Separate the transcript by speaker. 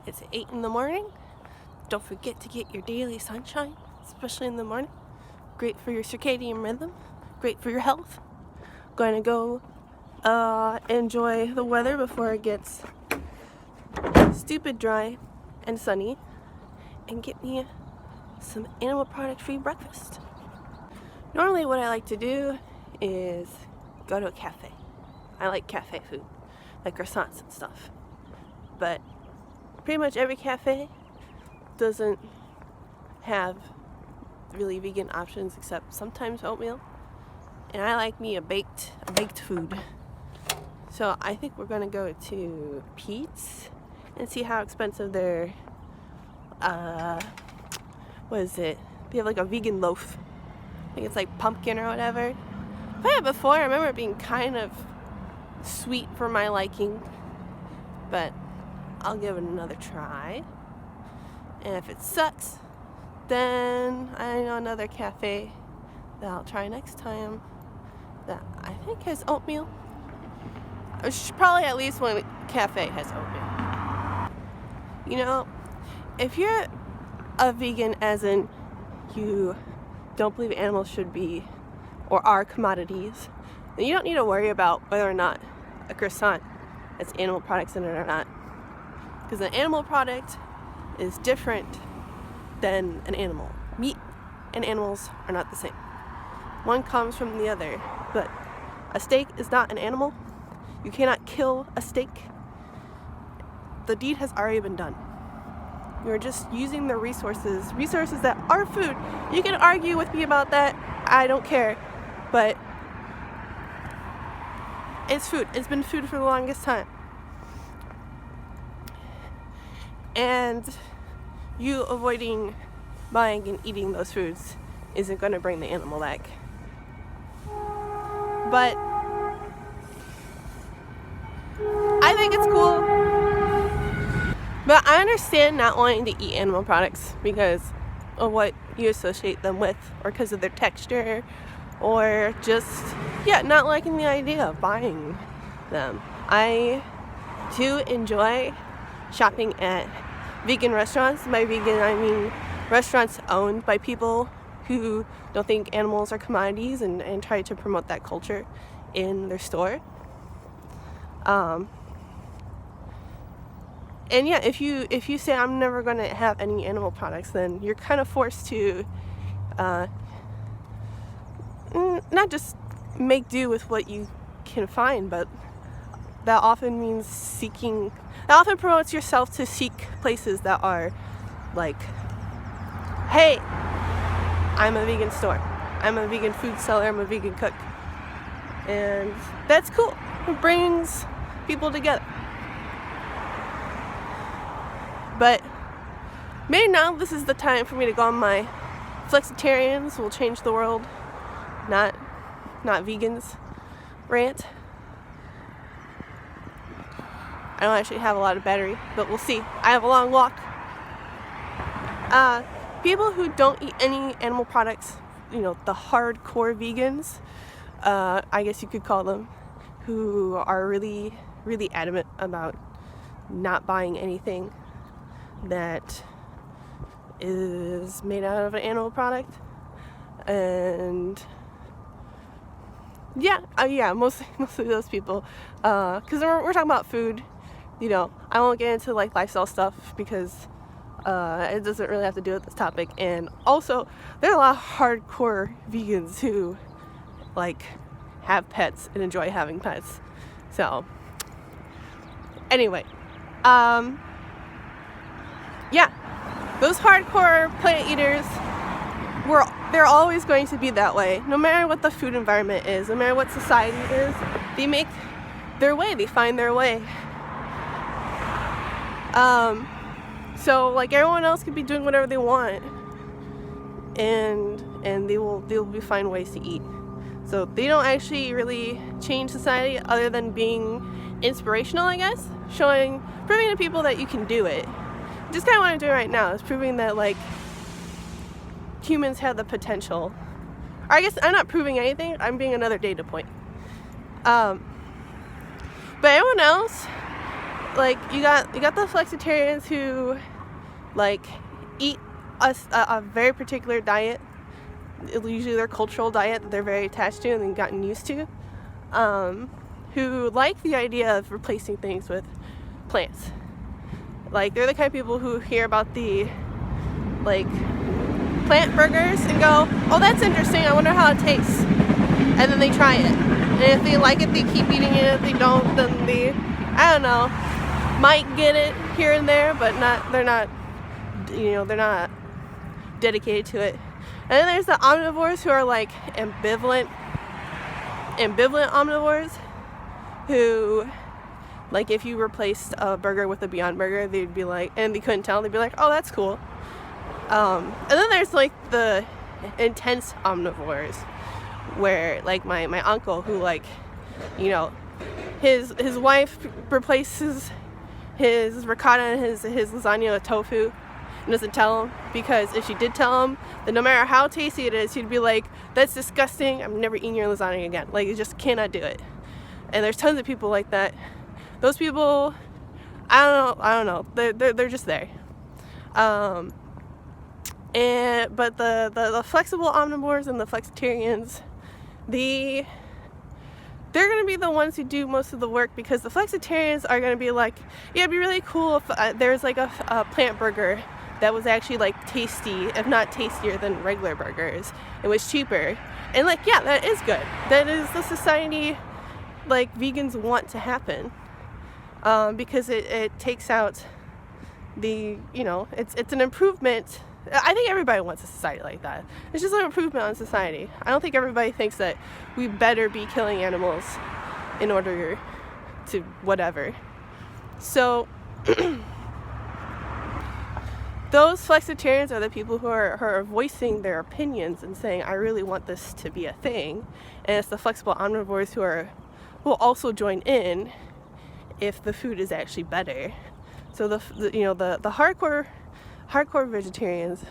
Speaker 1: It's 8 in the morning. Don't forget to get your daily sunshine, especially in the morning. Great for your circadian rhythm, great for your health. Going to go enjoy the weather before it gets stupid dry and sunny, and get me some animal product free breakfast. Normally what I like to do is go to a cafe. I like cafe food, like croissants and stuff. But pretty much every cafe doesn't have really vegan options except sometimes oatmeal. And I like me a baked food. So I think we're gonna go to Pete's and see how expensive their what is it? They have like a vegan loaf. I think it's like pumpkin or whatever. I've had it before. I remember it being kind of sweet for my liking, but I'll give it another try. And if it sucks, then I know another cafe that I'll try next time that I think has oatmeal. Probably at least one cafe has oatmeal. You know, if you're a vegan as in you don't believe animals should be or are commodities, then you don't need to worry about whether or not a croissant has animal products in it or not. Because an animal product is different than an animal. Meat and animals are not the same. One comes from the other, but a steak is not an animal. You cannot kill a steak. The deed has already been done. You're just using the resources that are food. You can argue with me about that. I don't care. But it's food. It's been food for the longest time. And you avoiding buying and eating those foods isn't going to bring the animal back. But I think it's cool. But I understand not wanting to eat animal products because of what you associate them with, or because of their texture, or just, not liking the idea of buying them. I do enjoy shopping at vegan restaurants. By vegan, I mean restaurants owned by people who don't think animals are commodities and try to promote that culture in their store. And if you say I'm never going to have any animal products, then you're kind of forced to not just make do with what you can find, but that often means that often promotes yourself to seek places that are like, hey, I'm a vegan store, I'm a vegan food seller, I'm a vegan cook. And that's cool. It brings people together. But maybe now this is the time for me to go on my flexitarians will change the world, not vegans rant. I don't actually have a lot of battery, but we'll see. I have a long walk. People who don't eat any animal products, the hardcore vegans, I guess you could call them, who are really, really adamant about not buying anything that is made out of an animal product. And mostly those people, because we're talking about food. I won't get into like lifestyle stuff because it doesn't really have to do with this topic. And also there are a lot of hardcore vegans who like have pets and enjoy having pets. So anyway, those hardcore plant eaters, they're always going to be that way. No matter what the food environment is, no matter what society is, they make their way, they find their way. So like everyone else could be doing whatever they want, and they will find ways to eat. So they don't actually really change society other than being inspirational, I guess, proving to people that you can do it. Just kind of what I'm doing right now is proving that like humans have the potential. Or I guess I'm not proving anything, I'm being another data point. But everyone else like you got the flexitarians who like eat a very particular diet, usually their cultural diet that they're very attached to and they've gotten used to, who like the idea of replacing things with plants. Like they're the kind of people who hear about the like plant burgers and go, oh, that's interesting, I wonder how it tastes, and then they try it, and if they like it they keep eating it, if they don't then they, I don't know, might get it here and there, but they're not dedicated to it. And then there's the omnivores who are like ambivalent omnivores, who like if you replaced a burger with a Beyond Burger, they'd be like, and they couldn't tell, they'd be like, oh, that's cool. And then there's like the intense omnivores, where like my uncle, who like, you know, his wife replaces his ricotta and his lasagna with tofu and doesn't tell him, because if she did tell him, then no matter how tasty it is, he'd be like, that's disgusting, I'm never eating your lasagna again. Like, you just cannot do it. And there's tons of people like that. Those people, I don't know, they're just there. But the flexible omnivores and the flexitarians, they're going to be the ones who do most of the work, because the flexitarians are going to be like, yeah, it'd be really cool if there's like a plant burger that was actually like tasty, if not tastier than regular burgers. It was cheaper. And like, yeah, that is good. That is the society like vegans want to happen, because it takes out the, you know, it's an improvement. I think everybody wants a society like that. It's just an improvement on society. I don't think everybody thinks that we better be killing animals in order to whatever. So those flexitarians are the people who are voicing their opinions and saying, I really want this to be a thing. And it's the flexible omnivores who will also join in if the food is actually better. So the hardcore vegetarians,